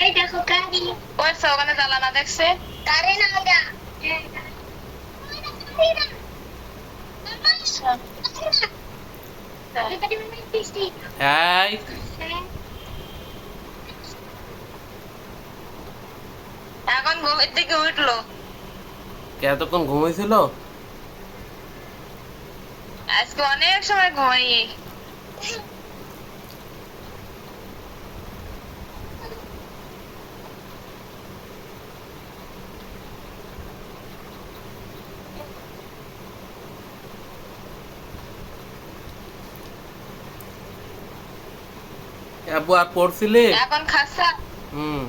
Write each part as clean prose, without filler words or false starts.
এই দেখো গাড়ি ওই ওখানে জ্বালানা দেখছে গাড়ি না ওটা এই এখন ঘুমের থেকে উঠলো এতক্ষণ ঘুমাইছিল? আজকে অনেক সময় ঘুমাই আব্বু আর পড়ছিলি? এখন খাসা হুম।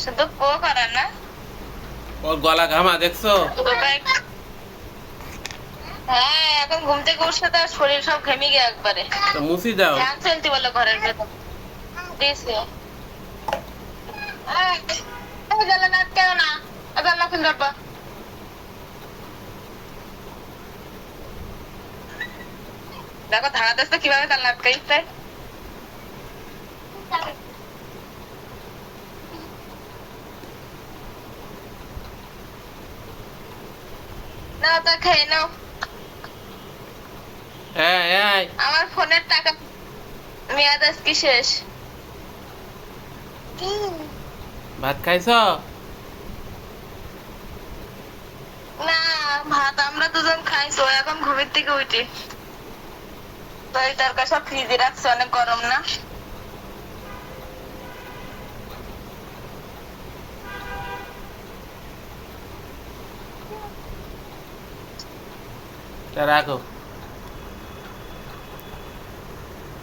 শুধু পো করা না ওর গলা ঘামা দেখছো? হ্যাঁ এখন ঘুম থেকে উঠছে তার শরীর সব ঘেমে গিয়ে একবারে তো মুছি দাও। ফ্যান চলতে বলে ঘরের ভেতর দিয়েছে জানলা আটকেও না জানলা খুলে রাখবা দেখো ধারা দেখতে কিভাবে জানলা আটকাইছে না তা খেয়ে নাও এই আমার ফোনের টাকা মেয়াদ আজকে শেষ ভাত খাইছ? না ভাত আমরা দুজন খাইছো এখন ঘুমের থেকে উঠি তো এই তরকারি সব ফ্রিজে রাখছে অনেক গরম না রাখো।